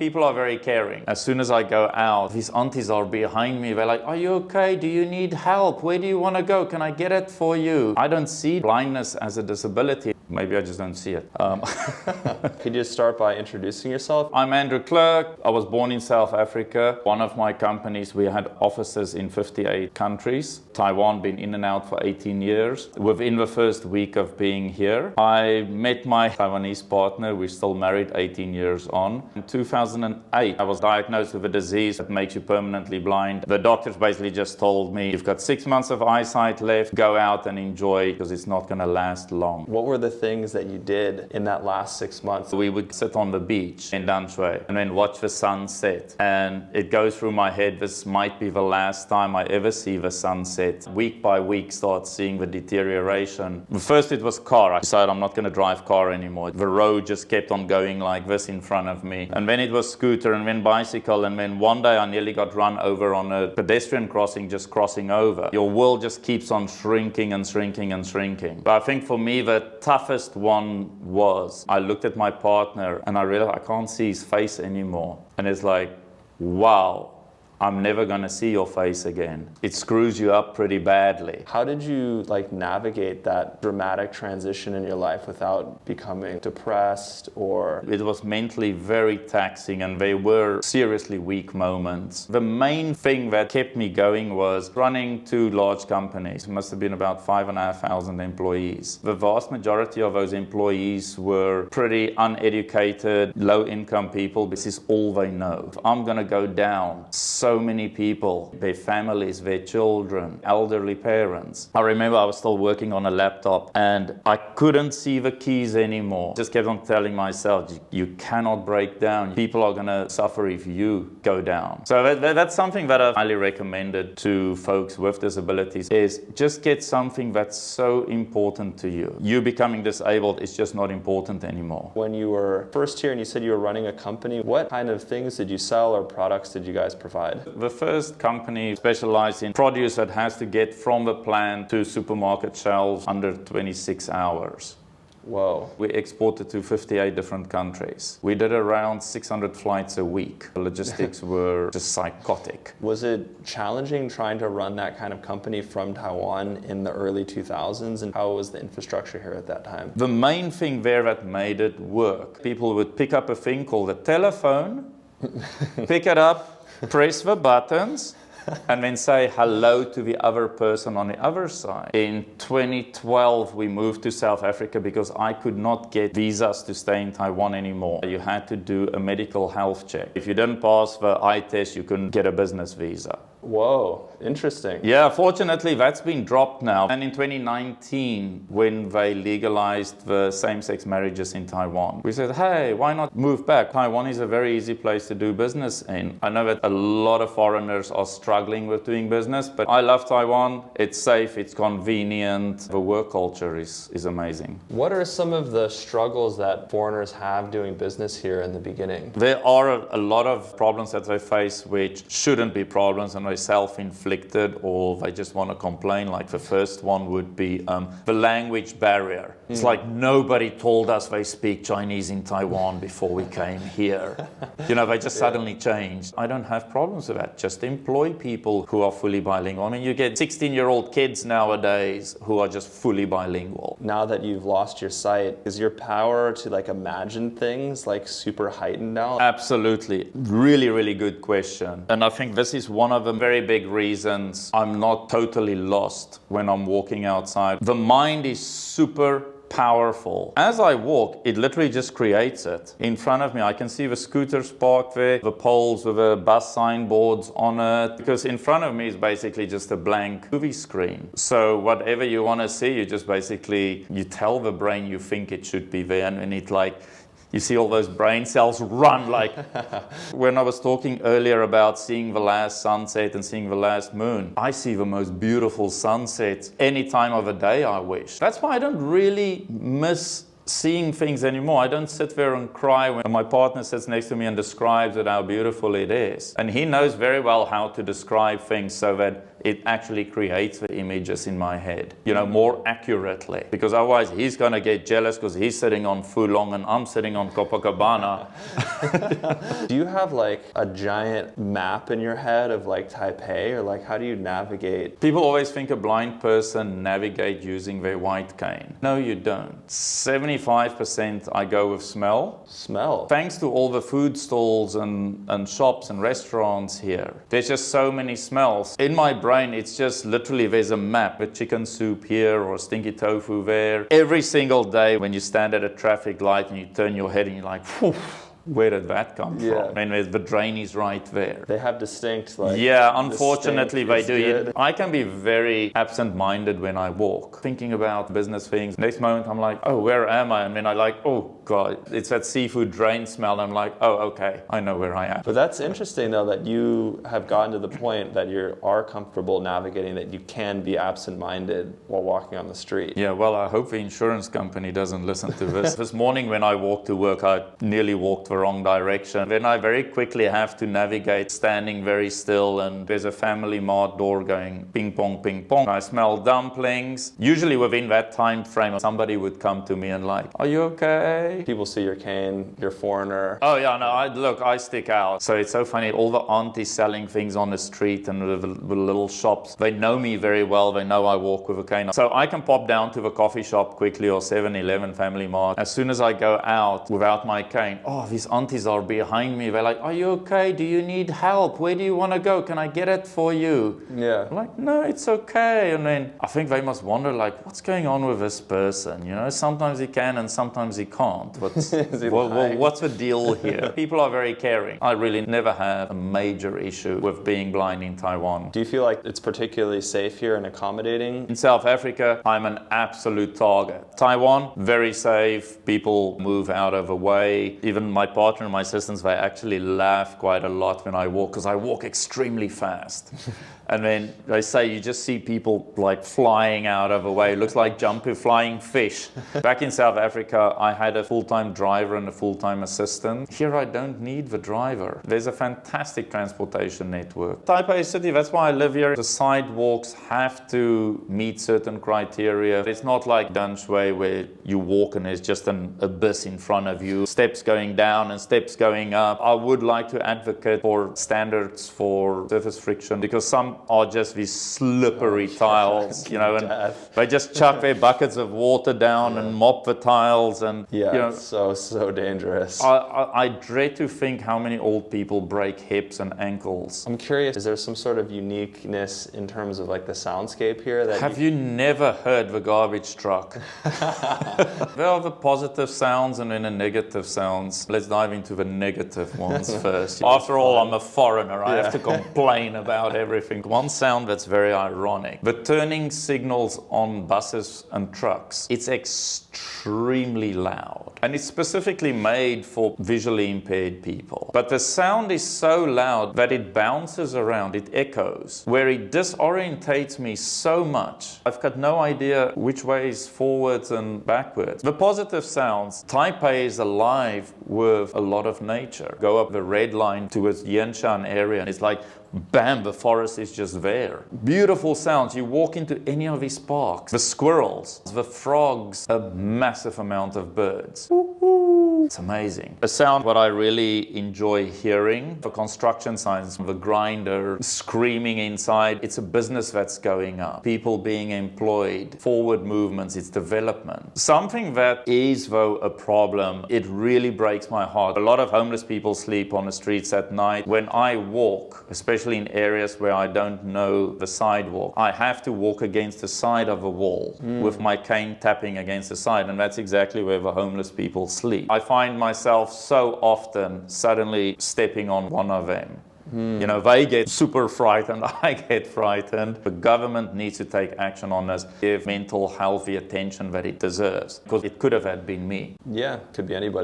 People are very caring. As soon as I go out, these aunties are behind me. They're like, are you okay? Do you need help? Where do you want to go? Can I get it for you? I don't see blindness as a disability. Maybe I just don't see it. Could you start by introducing yourself? I'm Andrew Clerk. I was born in South Africa. One of my companies, we had offices in 58 countries. Taiwan, been in and out for 18 years. Within the first week of being here, I met my Taiwanese partner. We're still married 18 years on. In 2008, I was diagnosed with a disease that makes you permanently blind. The doctors basically just told me, you've got 6 months of eyesight left. Go out and enjoy because it's not going to last long. What were the things that you did in that last 6 months? We would sit on the beach in Danshui and then watch the sunset. And it goes through my head, this might be the last time I ever see the sunset. Week by week, start seeing the deterioration. First it was car. I decided I'm not going to drive car anymore. The road just kept on going like this in front of me. And then it was scooter and then bicycle. And then one day I nearly got run over on a pedestrian crossing, just crossing over. Your world just keeps on shrinking and shrinking and shrinking. But I think for me, the toughest one was I looked at my partner and I realized I can't see his face anymore. And it's like, wow, I'm never going to see your face again. It screws you up pretty badly. How did you navigate that dramatic transition in your life without becoming depressed or? It was mentally very taxing and they were seriously weak moments. The main thing that kept me going was running 2 large companies. It must have been about 5,500 employees. The vast majority of those employees were pretty uneducated, low-income people. This is all they know. If I'm going to go down, so many people, their families, their children, elderly parents. I remember I was still working on a laptop and I couldn't see the keys anymore. Just kept on telling myself, you cannot break down. People are going to suffer if you go down. So that's something that I've highly recommended to folks with disabilities is just get something that's so important to you. You becoming disabled is just not important anymore. When you were first here and you said you were running a company, what kind of things did you sell or products did you guys provide? The first company specialized in produce that has to get from the plant to supermarket shelves under 26 hours. Whoa. We exported to 58 different countries. We did around 600 flights a week. The logistics were just psychotic. Was it challenging trying to run that kind of company from Taiwan in the early 2000s? And how was the infrastructure here at that time? The main thing there that made it work, people would pick up a thing called a telephone, pick it up, press the buttons, and then say hello to the other person on the other side. In 2012, we moved to South Africa because I could not get visas to stay in Taiwan anymore. You had to do a medical health check. If you didn't pass the eye test, you couldn't get a business visa. Whoa, interesting. Yeah, fortunately, that's been dropped now. And in 2019, when they legalized the same-sex marriages in Taiwan, we said, hey, why not move back? Taiwan is a very easy place to do business in. I know that a lot of foreigners are struggling with doing business, but I love Taiwan. It's safe, it's convenient. The work culture is amazing. What are some of the struggles that foreigners have doing business here in the beginning? There are a lot of problems that they face which shouldn't be problems, and self-inflicted or they just want to complain. Like the first one would be the language barrier. It's like nobody told us they speak Chinese in Taiwan before we came here. They just suddenly changed. I don't have problems with that. Just employ people who are fully bilingual. I mean, you get 16-year-old kids nowadays who are just fully bilingual. Now that you've lost your sight, is your power to imagine things super heightened now? Absolutely. Really, really good question. And I think this is one of the very big reasons I'm not totally lost when I'm walking outside. The mind is super powerful. As I walk, it literally just creates it. In front of me, I can see the scooters parked there, the poles with the bus signboards on it, because in front of me is basically just a blank movie screen. So whatever you want to see, you tell the brain you think it should be there, and it you see all those brain cells run when I was talking earlier about seeing the last sunset and seeing the last moon, I see the most beautiful sunsets any time of the day I wish. That's why I don't really miss seeing things anymore. I don't sit there and cry when my partner sits next to me and describes it, how beautiful it is. And he knows very well how to describe things so that it actually creates the images in my head, more accurately. Because otherwise he's going to get jealous because he's sitting on Fulong and I'm sitting on Copacabana. Do you have like a giant map in your head of like Taipei, or like how do you navigate? People always think a blind person navigate using their white cane. No, you don't. 75% I go with smell. Smell? Thanks to all the food stalls and shops and restaurants here, there's just so many smells. In my brain, it's just literally there's a map, a chicken soup here or stinky tofu there. Every single day when you stand at a traffic light and you turn your head and you're like, whew, where did that come from? I mean, the drain is right there. They have distinct, like... Yeah, unfortunately they do. I can be very absent-minded when I walk, thinking about business things. Next moment I'm like, oh, where am I? And then I like, oh God, it's that seafood drain smell. I'm like, oh, okay, I know where I am. But that's interesting though, that you have gotten to the point that you are comfortable navigating, that you can be absent-minded while walking on the street. Yeah, well, I hope the insurance company doesn't listen to this. This morning when I walked to work, I nearly walked the wrong direction. Then I very quickly have to navigate standing very still, and there's a family mart door going ping pong, ping pong. I smell dumplings. Usually within that time frame, somebody would come to me and like, are you okay? People see your cane, you're a foreigner. Oh yeah, no, I stick out. So it's so funny, all the aunties selling things on the street and the little shops, they know me very well. They know I walk with a cane. So I can pop down to the coffee shop quickly or 7-Eleven, Family Mart. As soon as I go out without my cane, oh, these aunties are behind me. They're like, are you okay? Do you need help? Where do you want to go? Can I get it for you? Yeah. I'm like, no, it's okay. And then I think they must wonder, like, what's going on with this person? Sometimes he can and sometimes he can't. What's the deal here? People are very caring. I really never had a major issue with being blind in Taiwan. Do you feel like it's particularly safe here and accommodating? In South Africa, I'm an absolute target. Taiwan, very safe. People move out of the way. Even my partner and my assistants, they actually laugh quite a lot when I walk because I walk extremely fast. And then they say you just see people like flying out of the way. It looks like jumping flying fish. Back in South Africa, I had a full-time driver and a full-time assistant. Here I don't need the driver. There's a fantastic transportation network. Taipei City, that's why I live here. The sidewalks have to meet certain criteria. It's not like Danshui where you walk and there's just an abyss in front of you. Steps going down and steps going up. I would like to advocate for standards for surface friction because some are just these slippery tiles, and they just chuck their buckets of water down and mop the tiles. And it's so dangerous. I dread to think how many old people break hips and ankles. I'm curious, is there some sort of uniqueness in terms of like the soundscape here? Have you never heard the garbage truck? There are the positive sounds and then the negative sounds. Let's dive into the negative ones first. After all, I'm a foreigner. I have to complain about everything. One sound that's very ironic. The turning signals on buses and trucks, it's extremely loud. And it's specifically made for visually impaired people. But the sound is so loud that it bounces around, it echoes, where it disorientates me so much. I've got no idea which way is forwards and backwards. The positive sounds, Taipei is alive with a lot of nature. Go up the red line towards Yanshan area and it's like, bam, the forest is just there. Beautiful sounds. You walk into any of these parks. The squirrels, the frogs, a massive amount of birds. It's amazing. A sound what I really enjoy hearing, the construction signs, the grinder screaming inside. It's a business that's going up. People being employed, forward movements, it's development. Something that is, though, a problem, it really breaks my heart. A lot of homeless people sleep on the streets at night. When I walk, especially in areas where I don't know the sidewalk, I have to walk against the side of a wall with my cane tapping against the side, and that's exactly where the homeless people sleep. I find myself so often suddenly stepping on one of them. They get super frightened, I get frightened. The government needs to take action on this, give mental health the attention that it deserves, because it could have been me. Yeah, could be anybody.